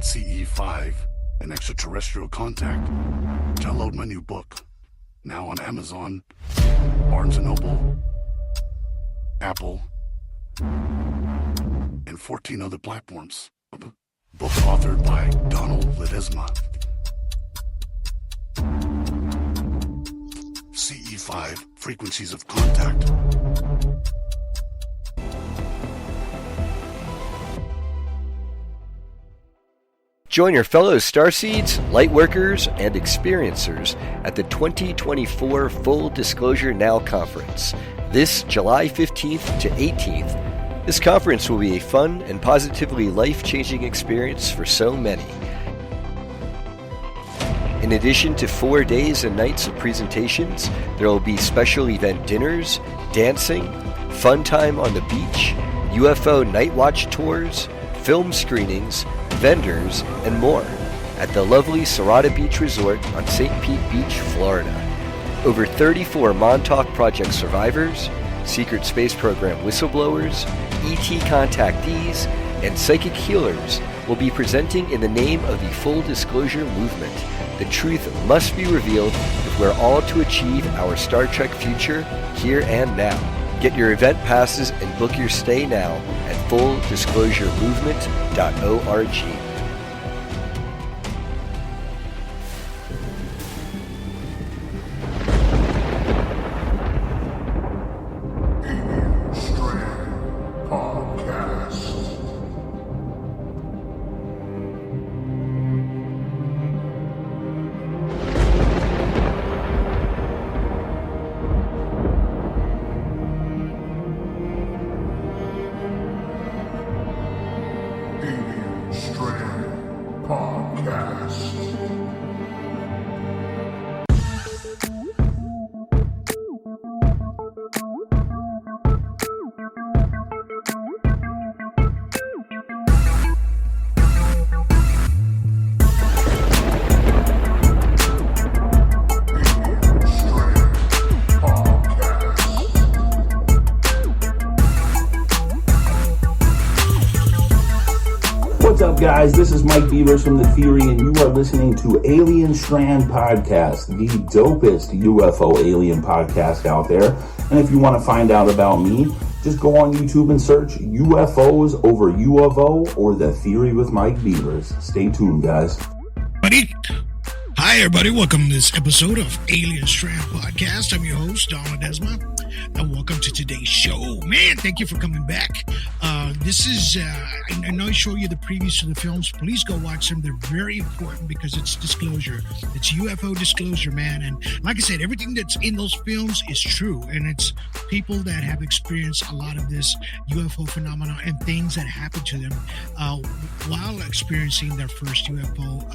about CE5 and extraterrestrial contact, download my new book, now on Amazon, Barnes & Noble, Apple, and 14 other platforms. Book authored by Donald Ledesma. CE5, Frequencies of Contact. Join your fellow starseeds, lightworkers, and experiencers at the 2024 Full Disclosure Now Conference, this July 15th to 18th. This conference will be a fun and positively life-changing experience for so many. In addition to 4 days and nights of presentations, there will be special event dinners, dancing, fun time on the beach, UFO night watch tours, film screenings, vendors, and more at the lovely Serrata Beach Resort on St. Pete Beach, Florida. Over 34 Montauk Project survivors, Secret Space Program whistleblowers, ET contactees, and psychic healers will be presenting in the name of the Full Disclosure Movement. The truth must be revealed if we're all to achieve our Star Trek future here and now. Get your event passes and book your stay now at fulldisclosuremovement.org. What's up, guys? This is Mike Beavers from The Theory, and you are listening to Alien Strand Podcast, the dopest UFO alien podcast out there. And if you want to find out about me, just go on YouTube and search UFOs over U of O or The Theory with Mike Beavers. Stay tuned, guys. Hi, everybody. Welcome to this episode of Alien Strand Podcast. I'm your host, Donald Desma, and welcome to today's show. Man, thank you for coming back. This is, I know I show you the previews to the films. Please go watch them. They're very important because it's disclosure. It's UFO disclosure, man. And like I said, everything that's in those films is true. And it's people that have experienced a lot of this UFO phenomena and things that happen to them while experiencing their first UFO,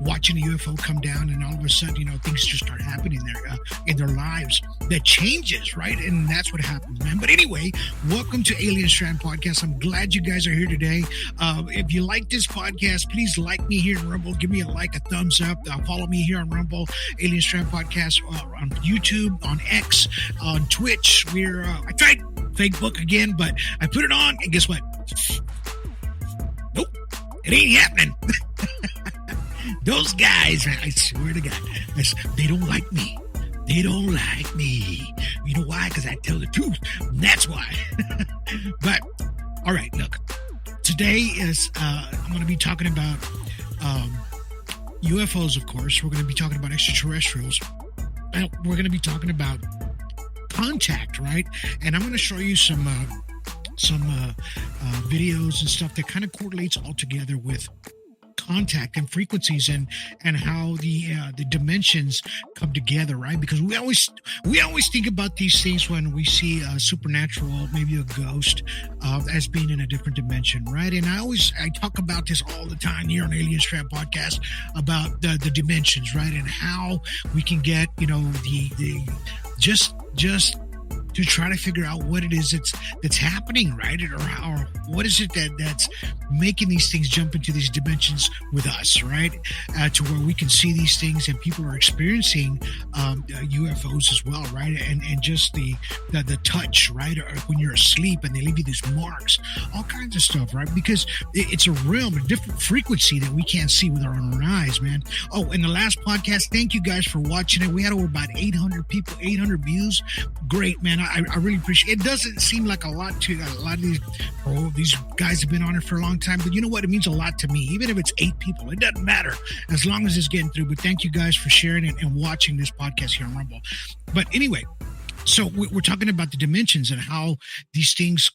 watching a UFO come down, and all of a sudden, things just start happening there in their lives that changes, right? And that's what happens, man. But anyway, welcome to Alien Strand Podcast. I'm glad you guys are here today. If you like this podcast, please like me here on Rumble. Give me a like, a thumbs up. Follow me here on Rumble, Alien Strand Podcast, on YouTube, on X, on Twitch. I tried Facebook again, but I put it on, and guess what? Nope, it ain't happening. Those guys, I swear to God, they don't like me. They don't like me. You know why? Because I tell the truth. That's why. But, all right, look. Today is, I'm going to be talking about UFOs, of course. We're going to be talking about extraterrestrials. And we're going to be talking about contact, right? And I'm going to show you some videos and stuff that kind of correlates all together with contact and frequencies and how the dimensions come together, right? Because we always think about these things when we see a supernatural, maybe a ghost, as being in a different dimension, right? And I talk about this all the time here on Alien Strand Podcast about the dimensions, right? And how we can get the just to try to figure out what it is that's happening, right? Or what is it that's making these things jump into these dimensions with us, right? To where we can see these things and people are experiencing UFOs as well, right? And just the touch, right? Or when you're asleep and they leave you these marks, all kinds of stuff, right? Because it's a realm, a different frequency that we can't see with our own eyes, man. Oh, in the last podcast, thank you guys for watching it. We had over about 800 people, 800 views. Great, man. I really appreciate it. It doesn't seem like a lot to a lot of these guys have been on it for a long time, but you know what? It means a lot to me. Even if it's 8 people, it doesn't matter as long as it's getting through. But thank you guys for sharing it and watching this podcast here on Rumble. But anyway, so we're talking about the dimensions and how these things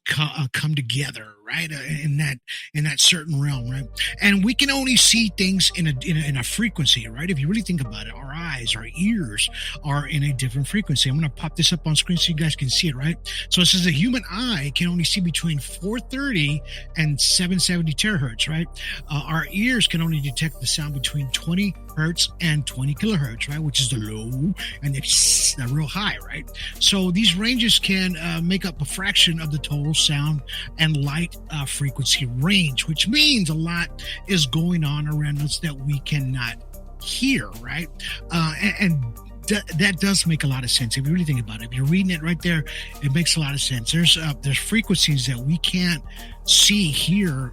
come together, right? In that certain realm, right? And we can only see things in a frequency, right? If you really think about it, our eyes, our ears are in a different frequency. I'm going to pop this up on screen so you guys can see it, right? So it says the human eye can only see between 430 and 770 terahertz, right? Our ears can only detect the sound between 20 hertz and 20 kilohertz, right? Which is the low and the real high, right? So these ranges can make up a fraction of the total sound and light frequency range, which means a lot is going on around us that we cannot hear, right? That does make a lot of sense if you really think about it. If you're reading it right there, it makes a lot of sense. There's frequencies that we can't see here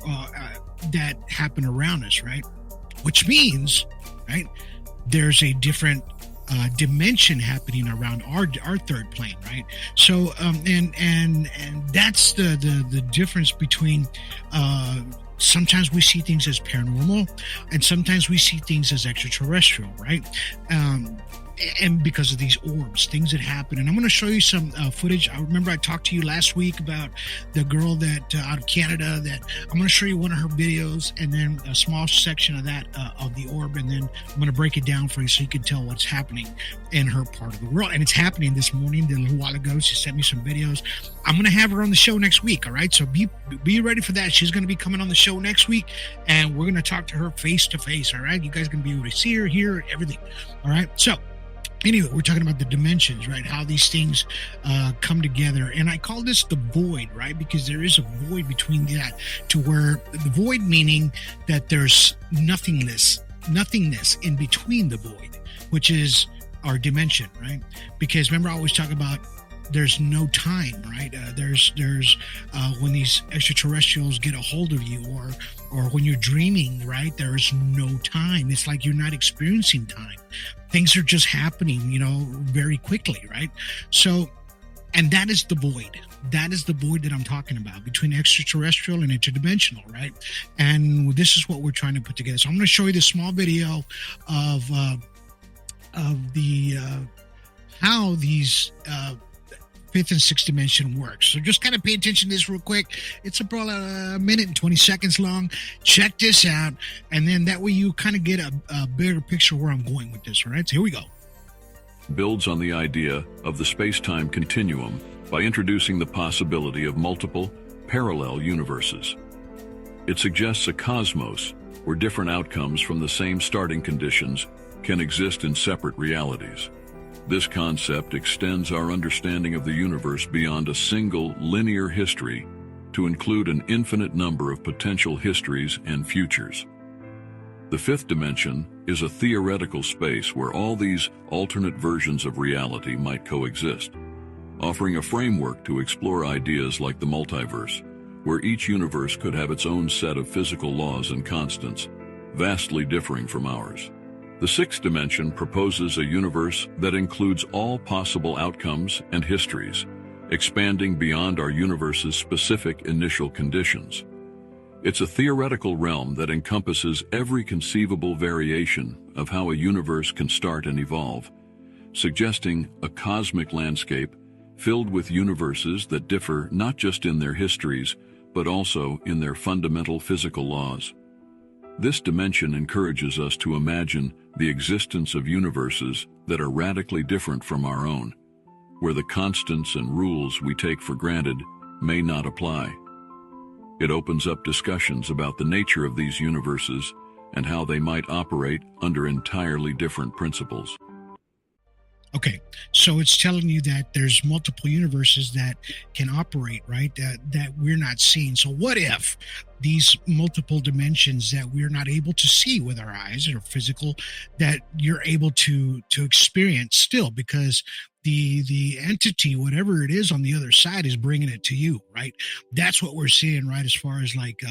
that happen around us, right? Which means, right, there's a different dimension happening around our third plane, right? So and that's the difference between sometimes we see things as paranormal and sometimes we see things as extraterrestrial, right? And because of these orbs, things that happen. And I'm going to show you some footage. I remember I talked to you last week about the girl that out of Canada that I'm going to show you one of her videos and then a small section of that of the orb. And then I'm going to break it down for you so you can tell what's happening in her part of the world. And it's happening this morning. A little while ago, she sent me some videos. I'm going to have her on the show next week. All right. So be ready for that. She's going to be coming on the show next week and we're going to talk to her face to face. All right. You guys are going to be able to see her, hear her, everything. All right. So anyway, we're talking about the dimensions, right? How these things come together. And I call this the void, right? Because there is a void between that to where the void meaning that there's nothingness in between the void, which is our dimension, right? Because remember, I always talk about there's no time, right? There's when these extraterrestrials get a hold of you or when you're dreaming, right? There's no time. It's like you're not experiencing time. Things are just happening, very quickly, right? So, and that is the void. That is the void that I'm talking about between extraterrestrial and interdimensional, right? And this is what we're trying to put together. So I'm going to show you this small video of the how these fifth and sixth dimension works. So just kind of pay attention to this real quick. It's about a minute and 20 seconds long. Check this out. And then that way you kind of get a bigger picture where I'm going with this. All right. So here we go. Builds on the idea of the space-time continuum by introducing the possibility of multiple parallel universes. It suggests a cosmos where different outcomes from the same starting conditions can exist in separate realities. This concept extends our understanding of the universe beyond a single linear history to include an infinite number of potential histories and futures. The fifth dimension is a theoretical space where all these alternate versions of reality might coexist, offering a framework to explore ideas like the multiverse, where each universe could have its own set of physical laws and constants, vastly differing from ours. The sixth dimension proposes a universe that includes all possible outcomes and histories, expanding beyond our universe's specific initial conditions. It's a theoretical realm that encompasses every conceivable variation of how a universe can start and evolve, suggesting a cosmic landscape filled with universes that differ not just in their histories, but also in their fundamental physical laws. This dimension encourages us to imagine the existence of universes that are radically different from our own, where the constants and rules we take for granted may not apply. It opens up discussions about the nature of these universes and how they might operate under entirely different principles. Okay, so it's telling you that there's multiple universes that can operate, right? That we're not seeing. So what if these multiple dimensions that we're not able to see with our eyes or physical, that you're able to experience still, because the entity, whatever it is on the other side, is bringing it to you, right? That's what we're seeing, right? As far as like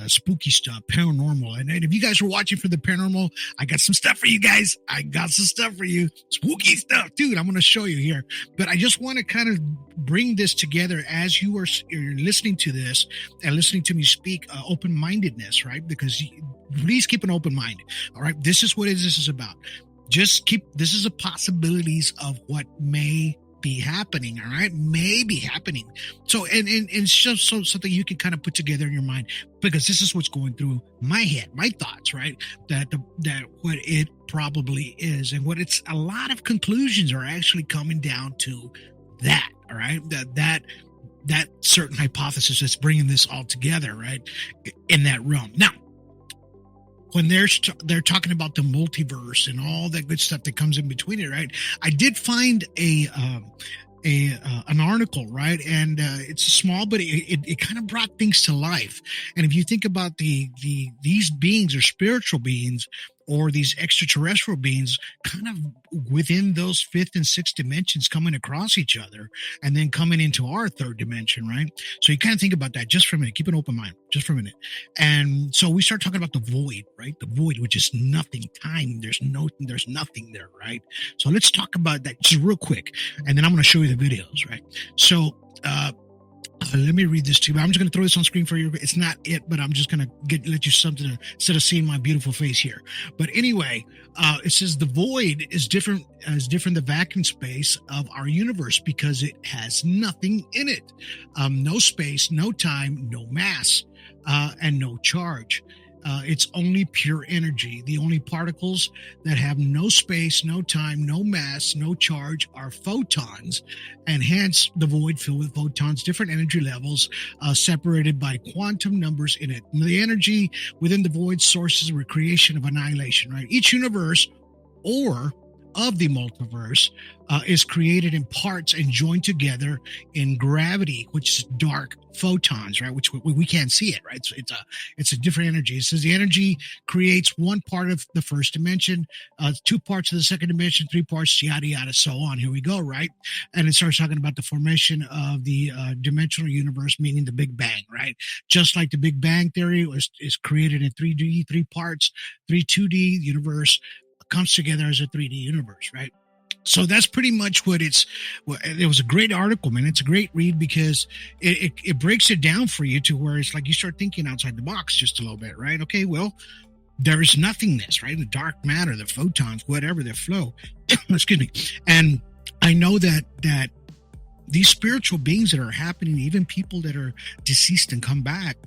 spooky stuff, paranormal. And if you guys are watching for the paranormal, I got some stuff for you guys. I got some stuff for you. Spooky stuff, dude. I'm going to show you here. But I just want to kind of bring this together as you're listening to this and listening to me speak, open-mindedness, right? Because please keep an open mind. All right. This is what this is about. This is a possibilities of what may be happening. All right. May be happening. So, and it's just something you can kind of put together in your mind, because this is what's going through my head, my thoughts, right? That what it probably is, and what it's, a lot of conclusions are actually coming down to that. All right. That certain hypothesis that's bringing this all together, right? In that realm. Now, when they're talking about the multiverse and all that good stuff that comes in between it, right? I did find an article, right? And it's small, but it kind of brought things to life. And if you think about these beings, or spiritual beings, or these extraterrestrial beings, kind of within those fifth and sixth dimensions, coming across each other and then coming into our third dimension, right? So you kind of think about that just for a minute. Keep an open mind, just for a minute. And so we start talking about the void, right? The void, which is nothing, time. There's nothing there, right? So let's talk about that just real quick, and then I'm going to show you the videos, right? So, let me read this to you. I'm just going to throw this on screen for you. It's not it, but I'm just going to let you something to, instead of seeing my beautiful face here. But anyway, it says the void is different the vacuum space of our universe, because it has nothing in it. No space, no time, no mass, and no charge. It's only pure energy. The only particles that have no space, no time, no mass, no charge are photons, and hence the void filled with photons, different energy levels, separated by quantum numbers in it. And the energy within the void sources a creation of annihilation, right? Each universe or of the multiverse is created in parts and joined together in gravity, which is dark photons, right? Which we can't see it, right? So it's a different energy. It says the energy creates one part of the first dimension, 2 parts of the second dimension, 3 parts, yada, yada, so on. Here we go, right? And it starts talking about the formation of the dimensional universe, meaning the Big Bang, right? Just like the Big Bang theory is created in 3D, 3 parts, 2D universe comes together as a 3D universe, right? So that's pretty much what it was a great article, man. It's a great read, because it breaks it down for you to where it's like you start thinking outside the box just a little bit, right? Okay, well, there is nothingness, right? The dark matter, the photons, whatever, the flow. Excuse me. And I know that these spiritual beings that are happening, even people that are deceased and come back,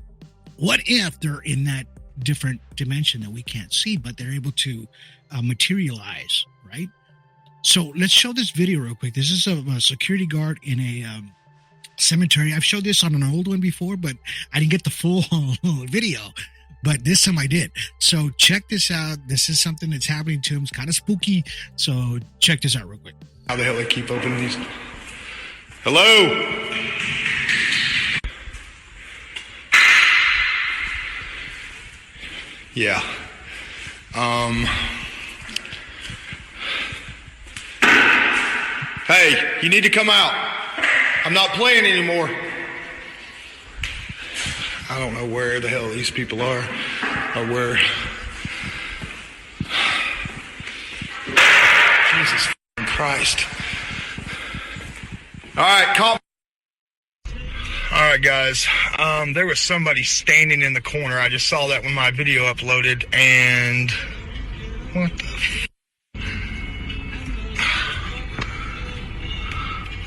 what if they're in that different dimension that we can't see, but they're able to materialize, right? So let's show this video real quick. This is a security guard in a cemetery. I've showed this on an old one before, but I didn't get the full video. But this time I did. So check this out. This is something that's happening to him. It's kind of spooky. So check this out real quick. How the hell they keep opening these? Hello? Yeah. Hey, you need to come out. I'm not playing anymore. I don't know where the hell these people are, or where. Jesus Christ. All right, call. All right, guys. There was somebody standing in the corner. I just saw that when my video uploaded, and what the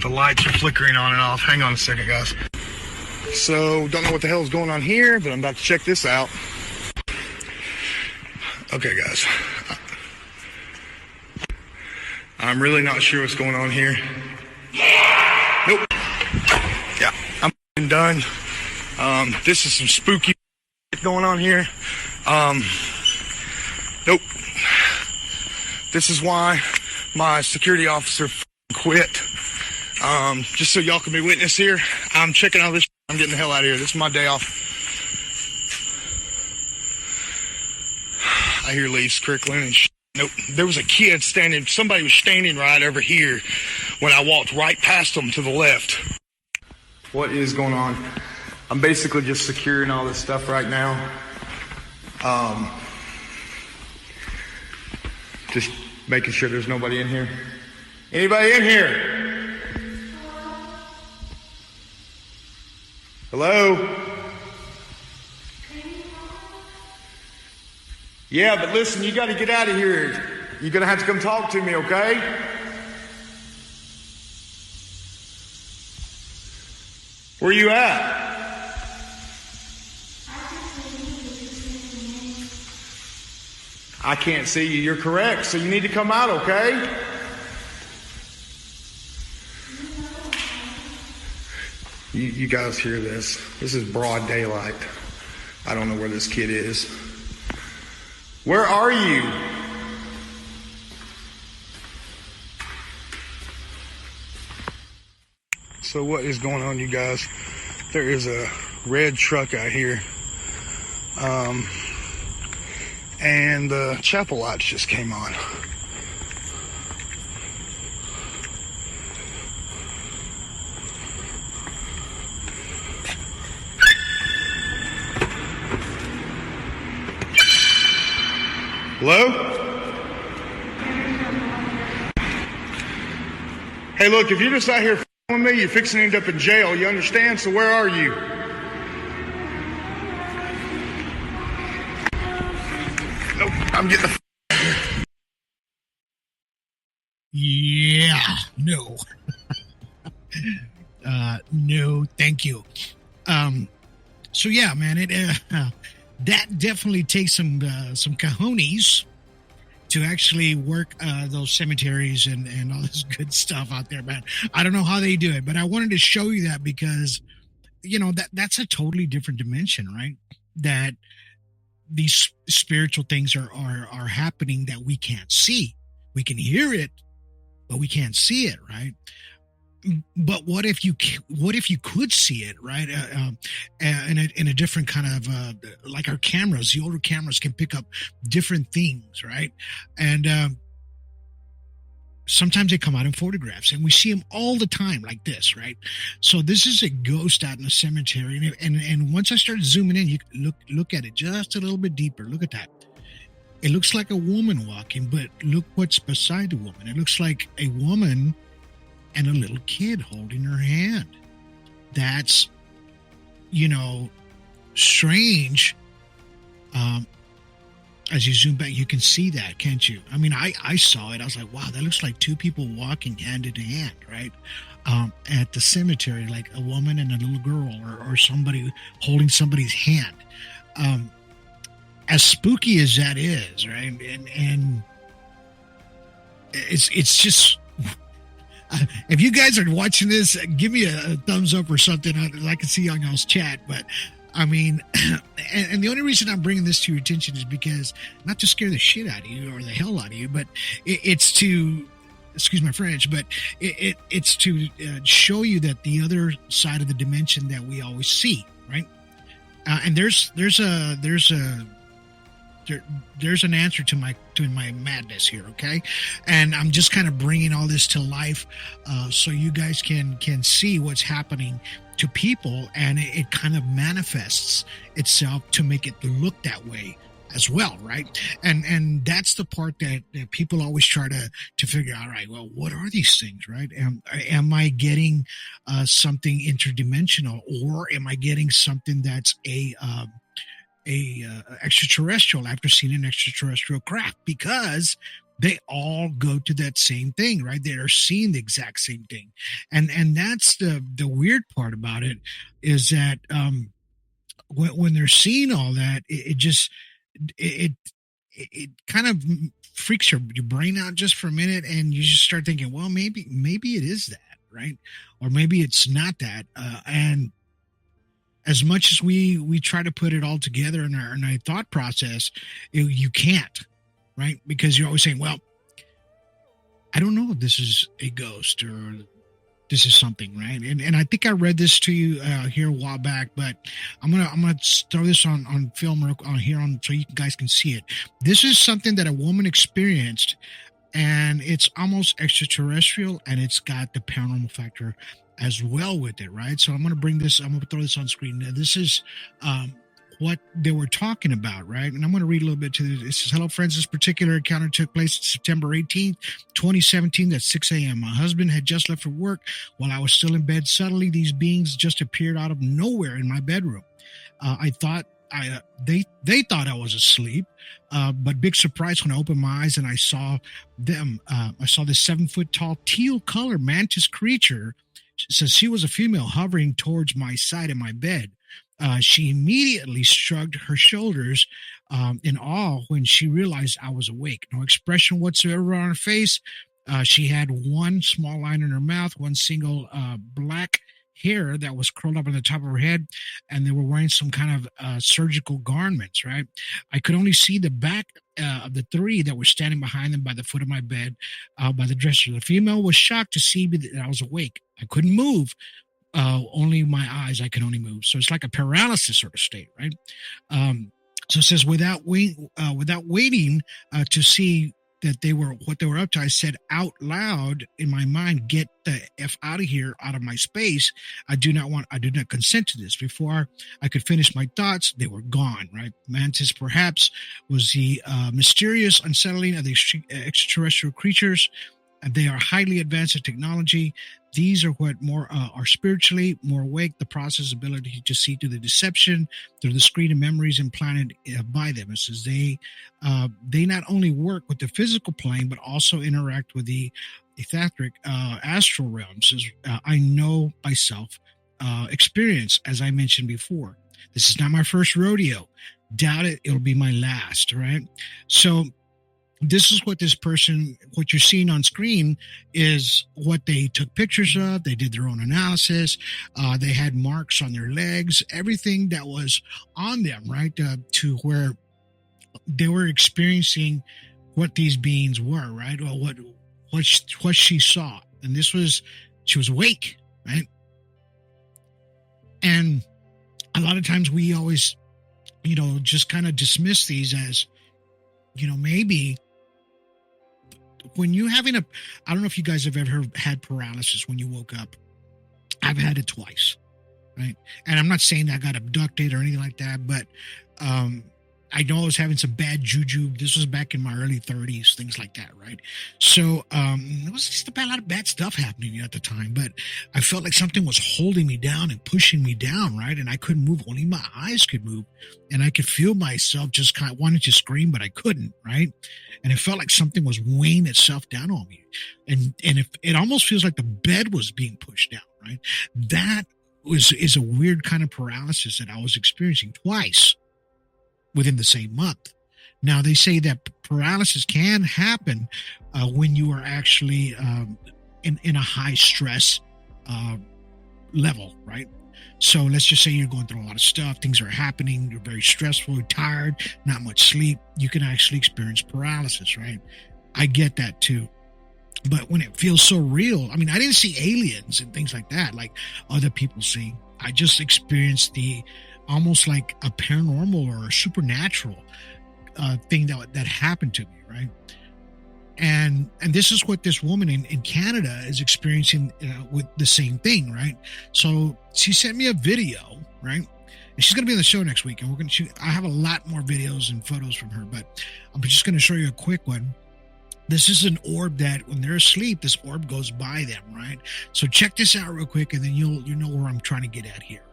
The lights are flickering on and off. Hang on a second, guys. So, don't know what the hell is going on here, but I'm about to check this out. Okay, guys. I'm really not sure what's going on here. Nope. Yeah, I'm done. This is some spooky going on here. Nope. This is why my security officer quit. Just so y'all can be witness here, I'm checking all this. I'm getting the hell out of here. This is my day off. I hear leaves crickling and nope. There was a kid somebody was standing right over here when I walked right past them to the left. What is going on? I'm basically just securing all this stuff right now. Just making sure there's nobody in here. Anybody in here? Hello? Yeah, but listen, you got to get out of here. You're going to have to come talk to me, okay? Where you at? I can't see you. You're correct. So you need to come out, okay? You guys hear this? This is broad daylight. I don't know where this kid is. Where are you? So what is going on, you guys? There is a red truck out here. And the chapel lights just came on. Hello? Hey, look, if you're just out here f***ing with me, you're fixing to end up in jail. You understand? So where are you? Nope, I'm getting the out of here. Yeah, no. No, thank you. So yeah, man, that definitely takes some cojones to actually work those cemeteries and all this good stuff out there, man. I don't know how they do it, but I wanted to show you that because, you know, that's a totally different dimension, right? That these spiritual things are happening that we can't see. We can hear it, but we can't see it, right? But what if you could see it, right? In a different kind of like our cameras, the older cameras can pick up different things, right? And sometimes they come out in photographs, and we see them all the time, like this, right? So this is a ghost out in the cemetery, and once I started zooming in, you look at it just a little bit deeper. Look at that. It looks like a woman walking, but look what's beside the woman. It looks like a woman and a little kid holding her hand. That's, you know, strange. As you zoom back, you can see that, can't you? I mean, I saw it. I was like, wow, that looks like two people walking hand in hand, right? At the cemetery, like a woman and a little girl, or somebody holding somebody's hand. As spooky as that is, right? And it's just... If you guys are watching this, give me a thumbs up or something. I can see on y'all's chat. But I mean, and the only reason I'm bringing this to your attention is because not to scare the shit out of you or the hell out of you, but it's to, excuse my French, but it's to show you that the other side of the dimension that we always see, right? And there's an answer to my madness here, okay? And I'm just kind of bringing all this to life so you guys can see what's happening to people, and it kind of manifests itself to make it look that way as well, right? And that's the part that people always try to figure out, right? Well, what are these things, right? Am I getting something interdimensional, or am I getting something that's a extraterrestrial after seeing an extraterrestrial craft? Because they all go to that same thing, right? They are seeing the exact same thing. And that's the weird part about it, is that when they're seeing all that, it kind of freaks your brain out just for a minute, and you just start thinking, well, maybe it is that, right? Or maybe it's not that. And as much as we try to put it all together in our thought process, you can't, right? Because you're always saying, well, I don't know if this is a ghost or this is something, right? And I think I read this to you here a while back, but I'm gonna throw this on film on here on so you guys can see it. This is something that a woman experienced, and it's almost extraterrestrial, and it's got the paranormal factor as well with it, right? So I'm gonna throw this on screen. Now, this is what they were talking about, right? And I'm going to read a little bit to this. It says, hello, friends. This particular encounter took place September 18th, 2017 at 6 a.m. My husband had just left for work while I was still in bed. Suddenly, these beings just appeared out of nowhere in my bedroom. They thought I was asleep, but big surprise when I opened my eyes and I saw them. I saw this 7-foot tall teal color mantis creature. It says she was a female hovering towards my side of my bed. She immediately shrugged her shoulders in awe when she realized I was awake. No expression whatsoever on her face. She had one small line in her mouth, one single black hair that was curled up on the top of her head, and they were wearing some kind of surgical garments, right? I could only see the back of the three that were standing behind them by the foot of my bed, by the dresser. The female was shocked to see me that I was awake. I couldn't move. Only my eyes, I could only move. So it's like a paralysis sort of state, right? So it says, without waiting to see that what they were up to, I said out loud in my mind, get the F out of here, out of my space. I do not consent to this. Before I could finish my thoughts, they were gone, right? Mantis perhaps was the mysterious unsettling of the extraterrestrial creatures. They are highly advanced in technology. These are what are spiritually more awake. The process ability to see through the deception, through the screen of memories implanted by them. It says they not only work with the physical plane, but also interact with the etheric astral realms. I know myself experience, as I mentioned before. This is not my first rodeo. Doubt it. It'll be my last, right? So this is what what you're seeing on screen is what they took pictures of. They did their own analysis. They had marks on their legs, everything that was on them, right? To where they were experiencing what these beings were, right? Well, what she saw. And she was awake, right? And a lot of times we always, just kind of dismiss these as, maybe when you're having I don't know if you guys have ever had paralysis when you woke up. I've had it twice, right? And I'm not saying that I got abducted or anything like that, but I know I was having some bad juju. This was back in my early 30s, things like that, right? So there was just a lot of bad stuff happening at the time, but I felt like something was holding me down and pushing me down, right? And I couldn't move. Only my eyes could move. And I could feel myself just kind of wanting to scream, but I couldn't, right? And it felt like something was weighing itself down on me. And it almost feels like the bed was being pushed down, right? That is a weird kind of paralysis that I was experiencing twice within the same month. Now, they say that paralysis can happen when you are actually in a high stress level, right? So let's just say you're going through a lot of stuff. Things are happening. You're very stressful, you're tired, not much sleep. You can actually experience paralysis, right? I get that too. But when it feels so real, I didn't see aliens and things like that, like other people see. I just experienced almost like a paranormal or a supernatural thing that happened to me, right? And this is what this woman in Canada is experiencing with the same thing, right? So she sent me a video, right? And she's going to be on the show next week, and we're going to I have a lot more videos and photos from her, but I'm just going to show you a quick one. This is an orb that when they're asleep, this orb goes by them, right? So check this out real quick, and then you know where I'm trying to get at here.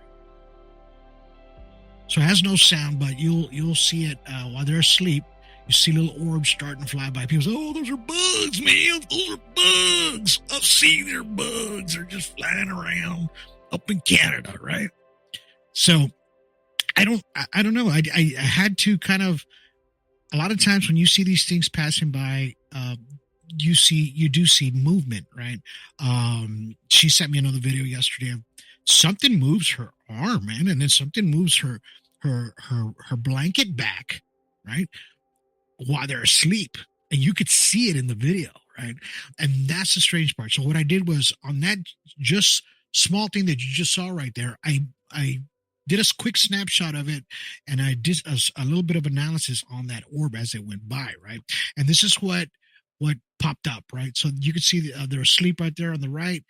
So it has no sound, but you'll see it while they're asleep. You see little orbs starting to fly by. People say, "Oh, those are bugs, man! Those are bugs! I've seen their bugs. They're just flying around up in Canada, right?" So I don't know. I had to kind of. A lot of times when you see these things passing by, you do see movement, right? She sent me another video yesterday. Something moves her arm, man, and then something moves her blanket back, right, while they're asleep, and you could see it in the video, right? And that's the strange part. So what I did was on that just small thing that you just saw right there, I did a quick snapshot of it, and I did a little bit of analysis on that orb as it went by, right? And this is what popped up, right? So you can see they're asleep right there on the right,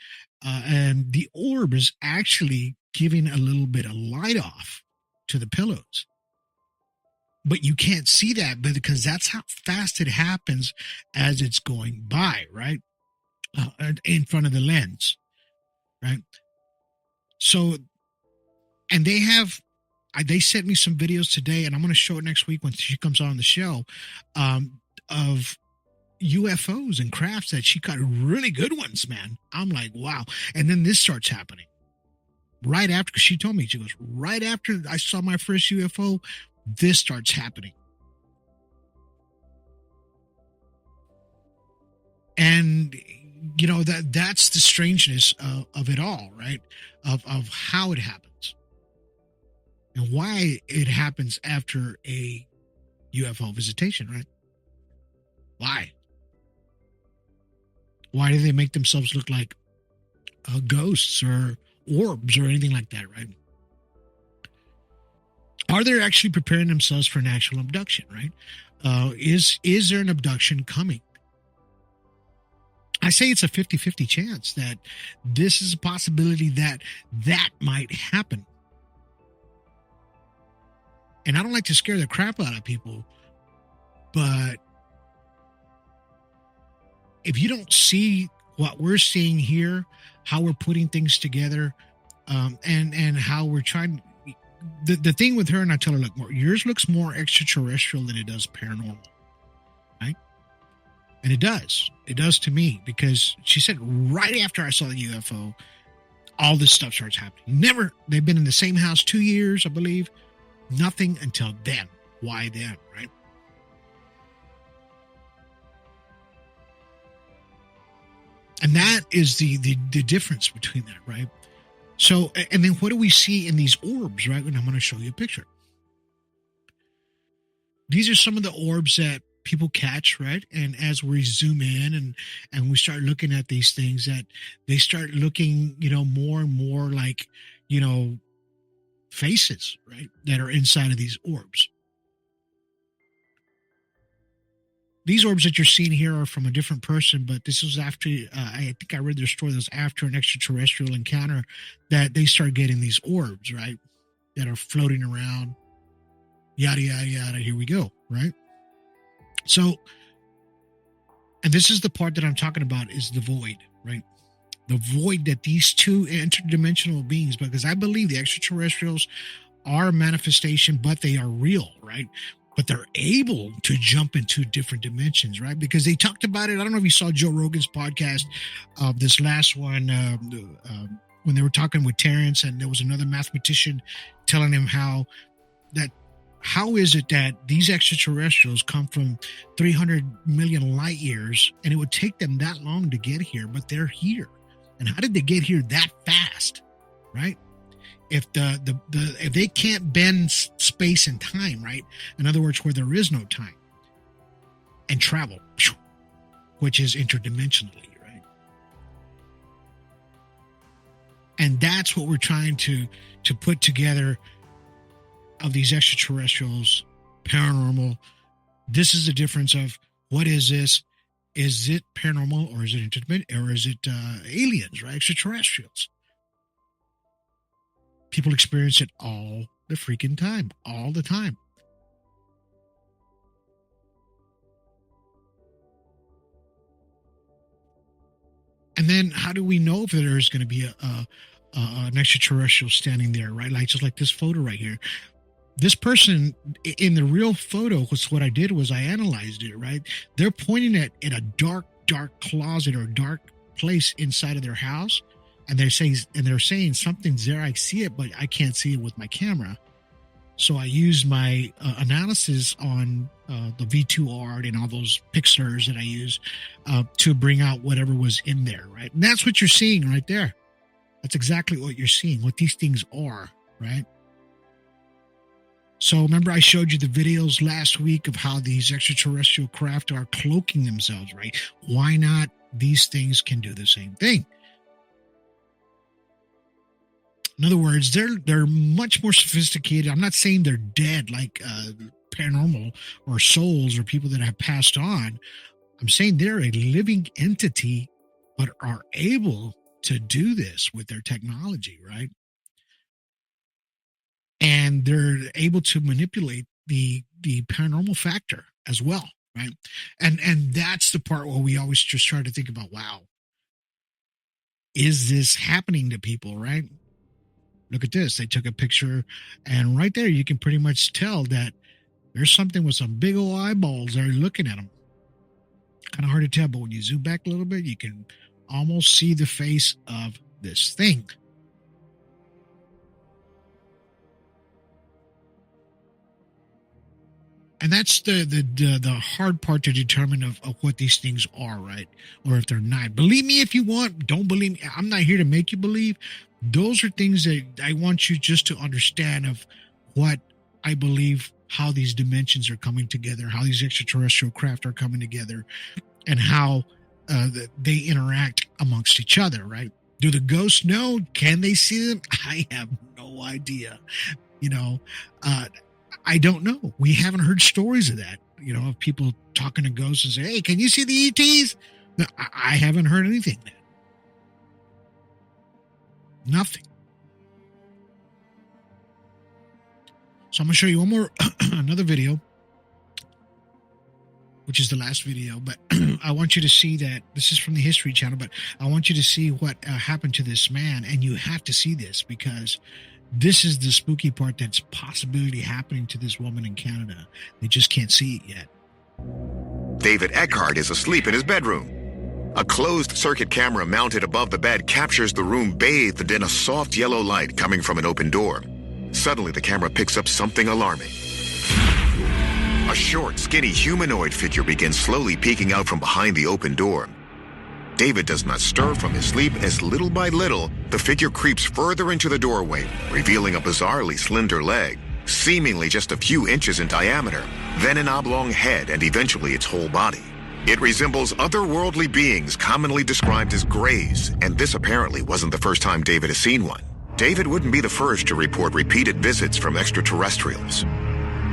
and the orb is actually giving a little bit of light off to the pillows. But you can't see that because that's how fast it happens as it's going by, right? In front of the lens, right? So, and they sent me some videos today, and I'm going to show it next week when she comes on the show, of UFOs and crafts that she got really good ones, man. I'm like, wow. And then this starts happening right after, because she told me, she goes, right after I saw my first UFO, this starts happening. And you know, that's the strangeness of it all, right? Of how it happens and why it happens after a UFO visitation, right? Why do they make themselves look like ghosts or orbs or anything like that, right? Are they actually preparing themselves for an actual abduction, right? Is there an abduction coming? I say it's a 50-50 chance that this is a possibility that might happen. And I don't like to scare the crap out of people, but if you don't see what we're seeing here, how we're putting things together, and how we're trying, the thing with her, and I tell her, look, yours looks more extraterrestrial than it does paranormal, right? And it does to me, because she said right after I saw the UFO, all this stuff starts happening. They've been in the same house 2 years, I believe. Nothing until then. Why then, right? And that is the difference between that, right? So, and then what do we see in these orbs, right? And I'm going to show you a picture. These are some of the orbs that people catch, right? And as we zoom in and we start looking at these things, that they start looking, more and more like, faces, right? That are inside of these orbs. These orbs that you're seeing here are from a different person, but this was after, I think I read their story, that was after an extraterrestrial encounter that they start getting these orbs, right? That are floating around, yada, yada, yada. Here we go, right? So, and this is the part that I'm talking about, is the void, right? The void that these two interdimensional beings, because I believe the extraterrestrials are a manifestation, but they are real, right? But they're able to jump into different dimensions, right? Because they talked about it. I don't know if you saw Joe Rogan's podcast, this last one, when they were talking with Terrence, and there was another mathematician telling him how is it that these extraterrestrials come from 300 million light years, and it would take them that long to get here, but they're here. And how did they get here that fast, right? If if they can't bend space and time, right? In other words, where there is no time, and travel, which is interdimensionally, right? And that's what we're trying to put together of these extraterrestrials, paranormal. This is the difference of what is this? Is it paranormal, or is it aliens, right? Extraterrestrials. People experience it all the freaking time, all the time. And then how do we know if there's going to be an extraterrestrial standing there, right? Like just like this photo right here. This person in the real photo, was what I did was I analyzed it, right? They're pointing at a dark closet or dark place inside of their house. And they're saying something's there. I see it, but I can't see it with my camera. So I use my analysis on the V2 art and all those pixelers that I use to bring out whatever was in there, right? And that's what you're seeing right there. That's exactly what you're seeing, what these things are, right? So remember I showed you the videos last week of how these extraterrestrial craft are cloaking themselves, right? Why not these things can do the same thing? In other words, they're much more sophisticated. I'm not saying they're dead like paranormal or souls or people that have passed on. I'm saying they're a living entity, but are able to do this with their technology, right? And they're able to manipulate the paranormal factor as well, right? And that's the part where we always just try to think about, wow, is this happening to people, right? Look at this. They took a picture, and right there you can pretty much tell that there's something with some big old eyeballs that are looking at them. Kind of hard to tell, but when you zoom back a little bit, you can almost see the face of this thing. And that's the hard part to determine of what these things are, right? Or if they're not. Believe me if you want. Don't believe me. I'm not here to make you believe. Those are things that I want you just to understand of what I believe, how these dimensions are coming together, how these extraterrestrial craft are coming together, and how they interact amongst each other, right? Do the ghosts know? Can they see them? I have no idea. I don't know. We haven't heard stories of that, of people talking to ghosts and say, hey, can you see the ETs? No, I haven't heard anything. Nothing. So I'm going to show you another video, which is the last video, but I want you to see that this is from the History Channel, but I want you to see what happened to this man, and you have to see this because this is the spooky part that's possibly happening to this woman in Canada. They just can't see it yet. David Eckhart is asleep in his bedroom. A closed-circuit camera mounted above the bed captures the room bathed in a soft yellow light coming from an open door. Suddenly, the camera picks up something alarming. A short, skinny humanoid figure begins slowly peeking out from behind the open door. David does not stir from his sleep as little by little, the figure creeps further into the doorway, revealing a bizarrely slender leg, seemingly just a few inches in diameter, then an oblong head and eventually its whole body. It resembles otherworldly beings commonly described as greys, and this apparently wasn't the first time David has seen one. David wouldn't be the first to report repeated visits from extraterrestrials.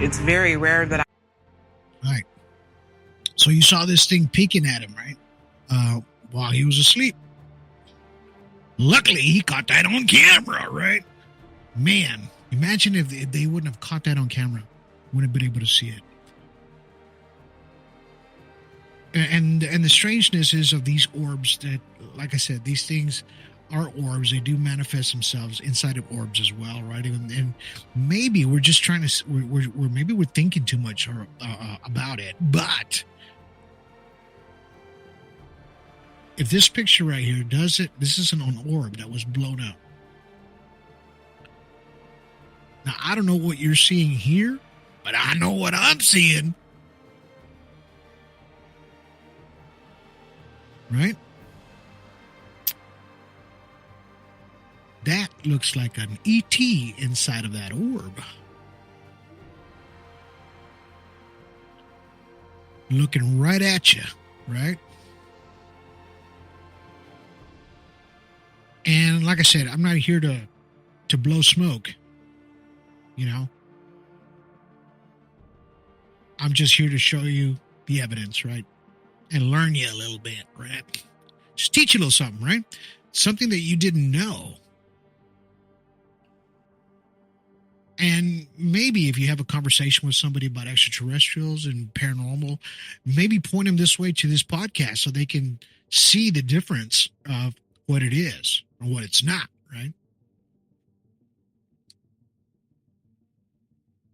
It's very rare that All right. So you saw this thing peeking at him, right? While he was asleep. Luckily, he caught that on camera, right? Man, imagine if they wouldn't have caught that on camera. Wouldn't have been able to see it. And the strangeness is of these orbs that, like I said, these things are orbs. They do manifest themselves inside of orbs as well, right? And maybe we're just trying to, we're thinking too much about it. But if this picture right here does it, this is an orb that was blown up. Now, I don't know what you're seeing here, but I know what I'm seeing. Right? That looks like an ET inside of that orb. Looking right at you, right? And like I said, I'm not here to blow smoke, I'm just here to show you the evidence, right? And learn you a little bit, right? Just teach you a little something, right? Something that you didn't know. And maybe if you have a conversation with somebody about extraterrestrials and paranormal, maybe point them this way to this podcast so they can see the difference of what it is or what it's not, right?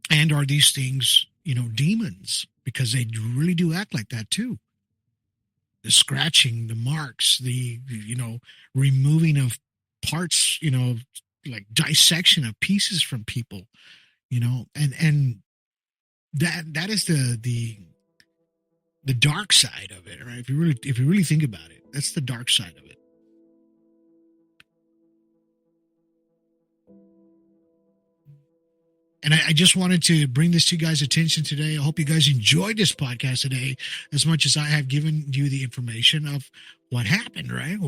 And are these things, demons? Because they really do act like that too. The scratching, the marks, the, removing of parts, like dissection of pieces from people, and that is the dark side of it, right? If you really think about it, that's the dark side of it. And I just wanted to bring this to you guys' attention today. I hope you guys enjoyed this podcast today as much as I have given you the information of what happened, right?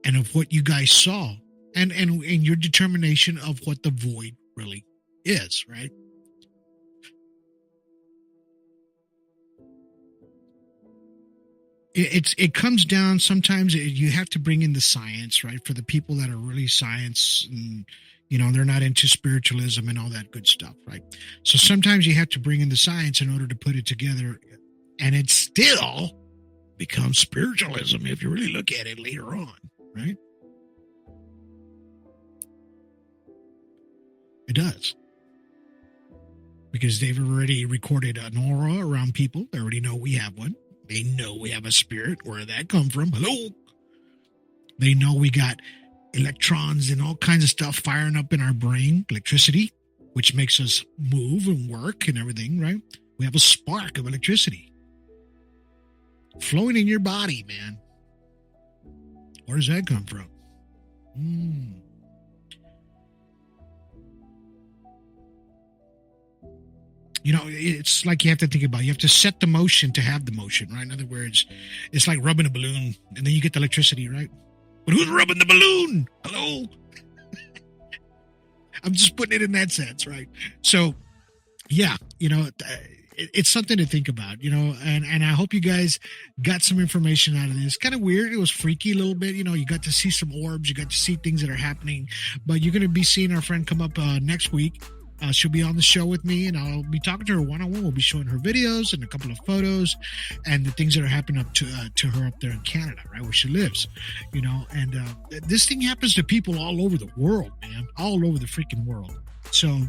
And of what you guys saw and your determination of what the void really is, right? It comes down, sometimes you have to bring in the science, right? For the people that are really science and, they're not into spiritualism and all that good stuff, right? So sometimes you have to bring in the science in order to put it together, and it still becomes spiritualism if you really look at it later on, right? It does. Because they've already recorded an aura around people. They already know we have one. They know we have a spirit. Where did that come from? Hello? They know we got electrons and all kinds of stuff firing up in our brain, electricity, which makes us move and work and everything, right? We have a spark of electricity flowing in your body, man. Where does that come from? It's like you have to think about it. You have to set the motion to have the motion, right? In other words, it's like rubbing a balloon, and then you get the electricity, right? But who's rubbing the balloon? Hello? I'm just putting it in that sense, right? So, yeah, it's something to think about, and I hope you guys got some information out of this. Kind of weird. It was freaky a little bit. You got to see some orbs. You got to see things that are happening. But you're going to be seeing our friend come up next week. She'll be on the show with me, and I'll be talking to her one-on-one. We'll be showing her videos and a couple of photos and the things that are happening up to her up there in Canada, right, where she lives, And this thing happens to people all over the world, man, all over the freaking world. So,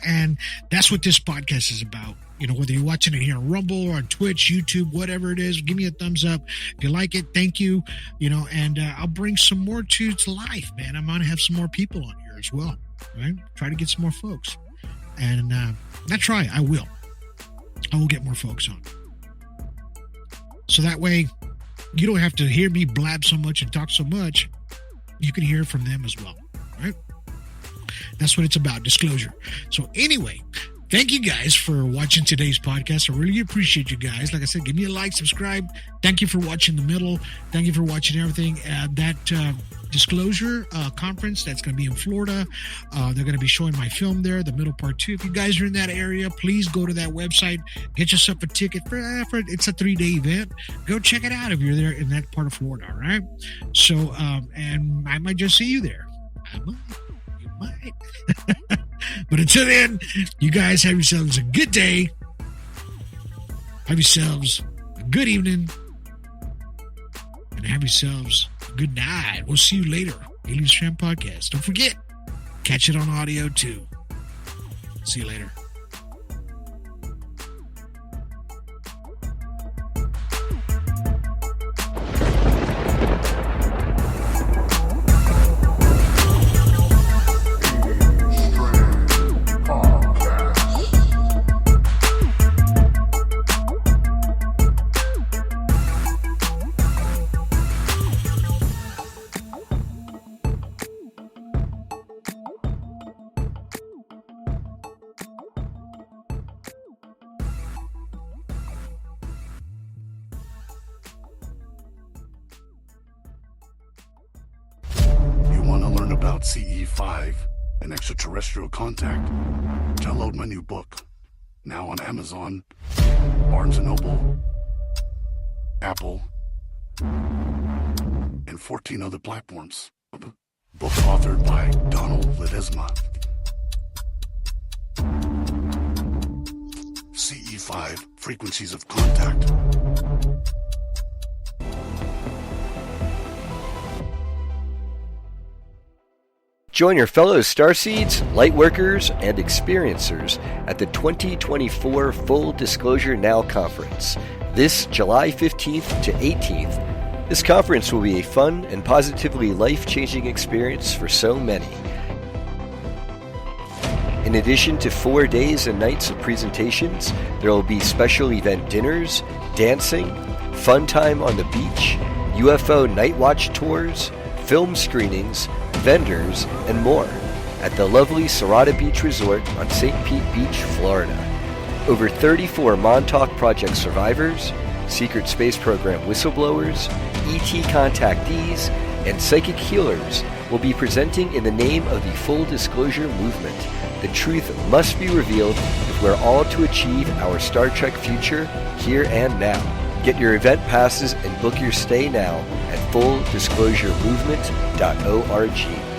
and that's what this podcast is about. Whether you're watching it here on Rumble or on Twitch, YouTube, whatever it is, give me a thumbs up. If you like it, thank you. And I'll bring some more to life, man. I'm going to have some more people on here as well. Right? Try to get some more folks. And I will. I will get more folks on. So that way, you don't have to hear me blab so much and talk so much. You can hear from them as well. Right? That's what it's about, disclosure. So anyway, thank you guys for watching today's podcast. I really appreciate you guys. Like I said, give me a like, subscribe. Thank you for watching the middle. Thank you for watching everything. That disclosure conference that's going to be in Florida. They're going to be showing my film there, the middle part too. If you guys are in that area, please go to that website, get yourself a ticket for it's a 3-day event. Go check it out if you're there in that part of Florida. All right. So, and I might just see you there. You might. But until then, you guys have yourselves a good day. Have yourselves a good evening. And have yourselves a good night. We'll see you later. Alien Strand Podcast. Don't forget, catch it on audio too. See you later. About CE5 and extraterrestrial contact. Download my new book. Now on Amazon, Barnes & Noble, Apple, and 14 other platforms. Book authored by Donald Ledesma. CE5, Frequencies of Contact. Join your fellow starseeds, lightworkers, and experiencers at the 2024 Full Disclosure Now Conference, this July 15th to 18th. This conference will be a fun and positively life-changing experience for so many. In addition to 4 days and nights of presentations, there will be special event dinners, dancing, fun time on the beach, UFO night watch tours, film screenings, vendors, and more at the lovely Serrata Beach Resort on St. Pete Beach, Florida. Over 34 Montauk Project survivors, Secret Space Program whistleblowers, ET contactees, and psychic healers will be presenting in the name of the Full Disclosure Movement. The truth must be revealed if we're all to achieve our Star Trek future here and now. Get your event passes and book your stay now at fulldisclosuremovement.org.